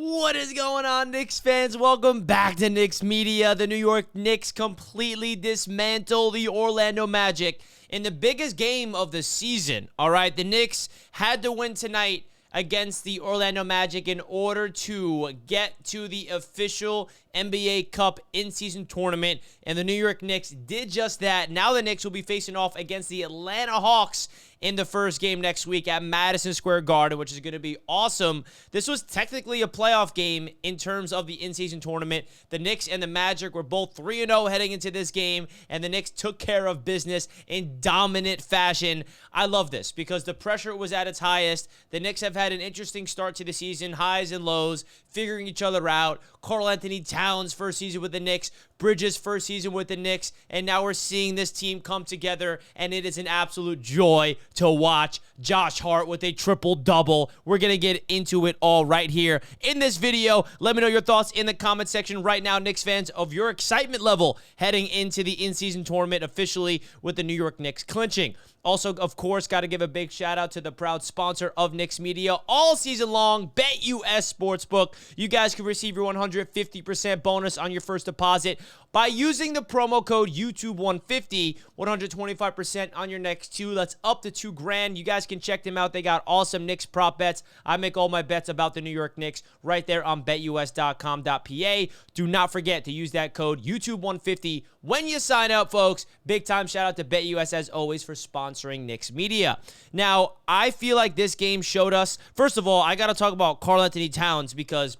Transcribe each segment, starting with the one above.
What is going on, Knicks fans? Welcome back to Knicks Media. The New York Knicks completely dismantle the Orlando Magic in the biggest game of the season. All right, the Knicks had to win tonight against the Orlando Magic in order to get to the official NBA Cup in-season tournament, and the New York Knicks did just that. Now the Knicks will be facing off against the Atlanta Hawks in the first game next week at Madison Square Garden, which is going to be awesome. This was technically a playoff game in terms of the in-season tournament. The Knicks and the Magic were both 3-0 heading into this game, and the Knicks took care of business in dominant fashion. I love this because the pressure was at its highest. The Knicks have had an interesting start to the season, highs and lows, figuring each other out. Karl-Anthony Towns' first season with the Knicks, Bridges' first season with the Knicks, and now we're seeing this team come together, and it is an absolute joy to watch. Josh Hart with a triple-double. We're going to get into it all right here in this video. Let me know your thoughts in the comment section right now, Knicks fans, of your excitement level heading into the in-season tournament officially with the New York Knicks clinching. Also, of course, got to give a big shout out to the proud sponsor of Knicks Media all season long, BetUS Sportsbook. You guys can receive your 150% bonus on your first deposit by using the promo code YouTube150, 125% on your next two. That's up to $2,000. You guys can check them out. They got awesome Knicks prop bets. I make all my bets about the New York Knicks right there on betus.com.pa. Do not forget to use that code YouTube150 when you sign up, folks. Big time shout out to BetUS as always for sponsoring Knicks Media. Now, I feel like this game showed us, first of all, I got to talk about Karl-Anthony Towns because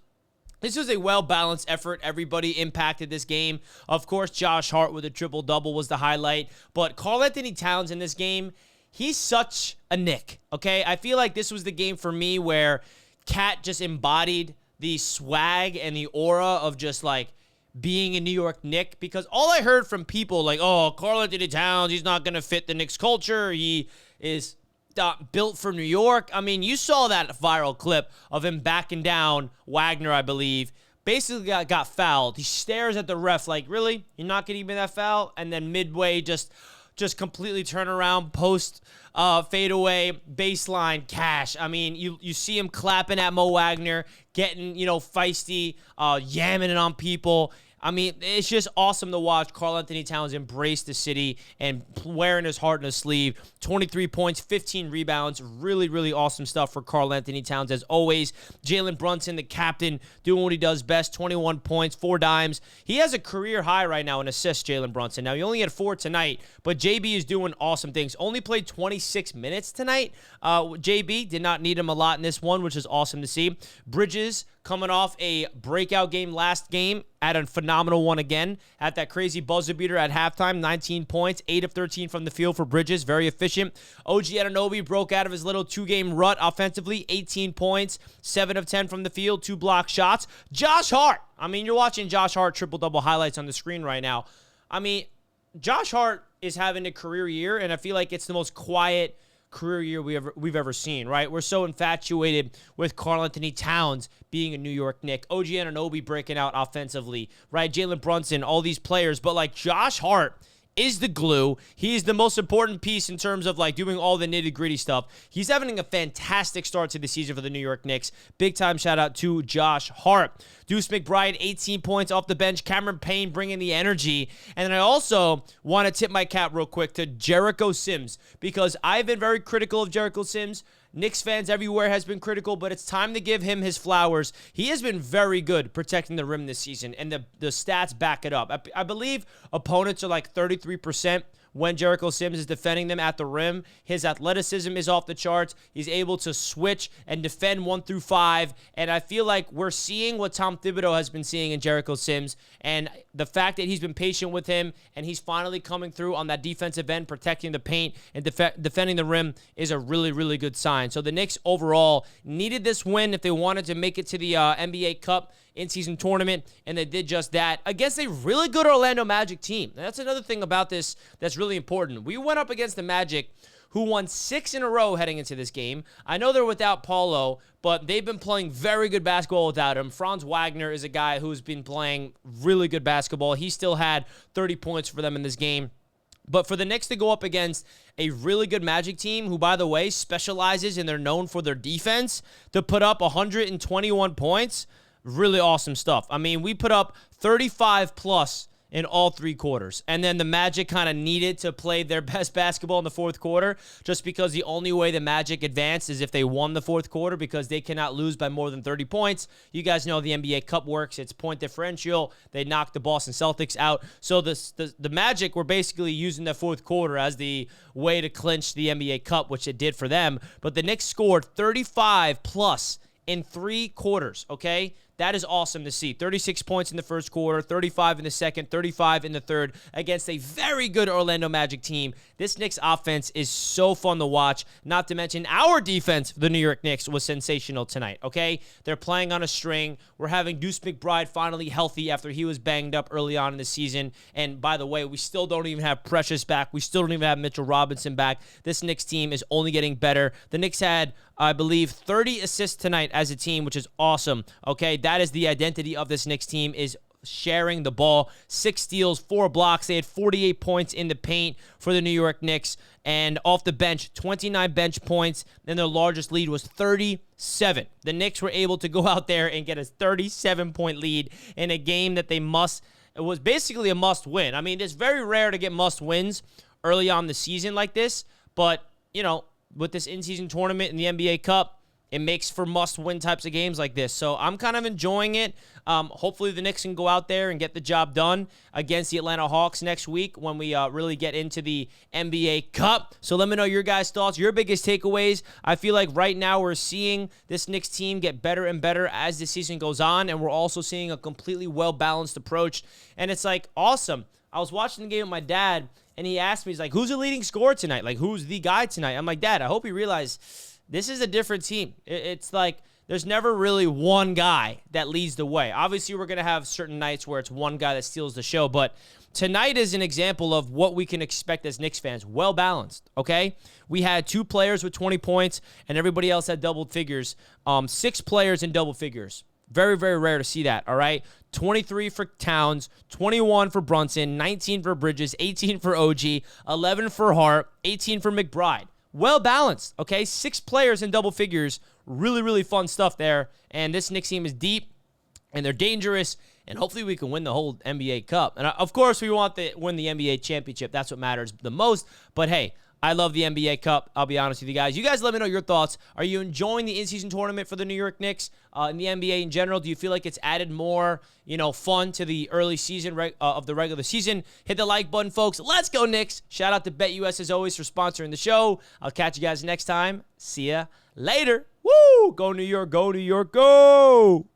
this was a well-balanced effort. Everybody impacted this game. Of course, Josh Hart with a triple-double was the highlight. But Karl-Anthony Towns in this game, he's such a Knick, okay? I feel like this was the game for me where Cat just embodied the swag and the aura of just like being a New York Knick, because all I heard from people like, oh, Karl-Anthony Towns, he's not going to fit the Knicks culture. He is built for New York. I mean, you saw that viral clip of him backing down Wagner, I believe. Basically got fouled. He stares at the ref like, really? You're not going to give me that foul? And then midway, just completely turn around, post fadeaway, baseline, cash. I mean, you see him clapping at Mo Wagner, getting, feisty, yamming it on people. I mean, it's just awesome to watch Karl-Anthony Towns embrace the city and wearing his heart in his sleeve. 23 points, 15 rebounds. Really, really awesome stuff for Karl-Anthony Towns as always. Jalen Brunson, the captain, doing what he does best. 21 points, 4 dimes. He has a career high right now in assists, Jalen Brunson. Now, he only had 4 tonight, but JB is doing awesome things. Only played 26 minutes tonight. JB did not need him a lot in this one, which is awesome to see. Bridges coming off a breakout game last game, at a phenomenal one again, at that crazy buzzer beater at halftime, 19 points, 8 of 13 from the field for Bridges, very efficient. OG Anunoby broke out of his little 2-game rut offensively, 18 points, 7 of 10 from the field, 2 block shots. Josh Hart, I mean, you're watching Josh Hart triple-double highlights on the screen right now. I mean, Josh Hart is having a career year, and I feel like it's the most quiet career year we've ever seen, right? We're so infatuated with Karl-Anthony Towns being a New York Knick, OG Anunoby breaking out offensively, right? Jalen Brunson, all these players, but like Josh Hart is the glue. He's the most important piece in terms of like doing all the nitty-gritty stuff. He's having a fantastic start to the season for the New York Knicks. Big time shout out to Josh Hart. Deuce McBride, 18 points off the bench. Cameron Payne bringing the energy. And then I also want to tip my cap real quick to Jericho Sims, because I've been very critical of Jericho Sims. Knicks fans everywhere has been critical, but it's time to give him his flowers. He has been very good protecting the rim this season, and the stats back it up. I believe opponents are like 33% when Jericho Sims is defending them at the rim. His athleticism is off the charts. He's able to switch and defend 1 through 5, and I feel like we're seeing what Tom Thibodeau has been seeing in Jericho Sims, and the fact that he's been patient with him and he's finally coming through on that defensive end, protecting the paint and defending the rim is a really, really good sign. So the Knicks overall needed this win if they wanted to make it to the NBA Cup in-season tournament, and they did just that against a really good Orlando Magic team. And that's another thing about this that's really important. We went up against the Magic, who won 6 in a row heading into this game. I know they're without Paulo, but they've been playing very good basketball without him. Franz Wagner is a guy who's been playing really good basketball. He still had 30 points for them in this game. But for the Knicks to go up against a really good Magic team, who, by the way, specializes and they're known for their defense, to put up 121 points, really awesome stuff. I mean, we put up 35 plus in all 3 quarters. And then the Magic kind of needed to play their best basketball in the 4th quarter just because the only way the Magic advanced is if they won the 4th quarter because they cannot lose by more than 30 points. You guys know the NBA Cup works. It's point differential. They knocked the Boston Celtics out. So the Magic were basically using the 4th quarter as the way to clinch the NBA Cup, which it did for them. But the Knicks scored 35 plus in 3 quarters, okay? That is awesome to see. 36 points in the 1st quarter, 35 in the 2nd, 35 in the 3rd against a very good Orlando Magic team. This Knicks offense is so fun to watch, not to mention our defense for the New York Knicks was sensational tonight, okay? They're playing on a string. We're having Deuce McBride finally healthy after he was banged up early on in the season. And by the way, we still don't even have Precious back. We still don't even have Mitchell Robinson back. This Knicks team is only getting better. The Knicks had, I believe, 30 assists tonight as a team, which is awesome, okay? That is the identity of this Knicks team, is sharing the ball. 6 steals, 4 blocks. They had 48 points in the paint for the New York Knicks. And off the bench, 29 bench points. Then their largest lead was 37. The Knicks were able to go out there and get a 37-point lead in a game that it was basically a must win. I mean, it's very rare to get must wins early on the season like this. But, you know, with this in-season tournament in the NBA Cup, it makes for must-win types of games like this. So I'm kind of enjoying it. Hopefully the Knicks can go out there and get the job done against the Atlanta Hawks next week when we really get into the NBA Cup. So let me know your guys' thoughts, your biggest takeaways. I feel like right now we're seeing this Knicks team get better and better as the season goes on, and we're also seeing a completely well-balanced approach. And it's like awesome. I was watching the game with my dad, and he asked me, he's like, who's the leading scorer tonight? Like, who's the guy tonight? I'm like, Dad, I hope you realize this is a different team. It's like there's never really one guy that leads the way. Obviously, we're going to have certain nights where it's one guy that steals the show, but tonight is an example of what we can expect as Knicks fans. Well-balanced, okay? We had 2 players with 20 points, and everybody else had double figures. 6 players in double figures. Very, very rare to see that, all right? 23 for Towns, 21 for Brunson, 19 for Bridges, 18 for OG, 11 for Hart, 18 for McBride. Well-balanced, okay? 6 players in double figures. Really, really fun stuff there. And this Knicks team is deep, and they're dangerous, and hopefully we can win the whole NBA Cup. And, of course, we want to win the NBA championship. That's what matters the most. But, hey, I love the NBA Cup. I'll be honest with you guys. You guys let me know your thoughts. Are you enjoying the in-season tournament for the New York Knicks in the NBA in general? Do you feel like it's added more, fun to the early season of the regular season? Hit the like button, folks. Let's go, Knicks. Shout out to BetUS as always for sponsoring the show. I'll catch you guys next time. See ya later. Woo! Go New York, go New York, go!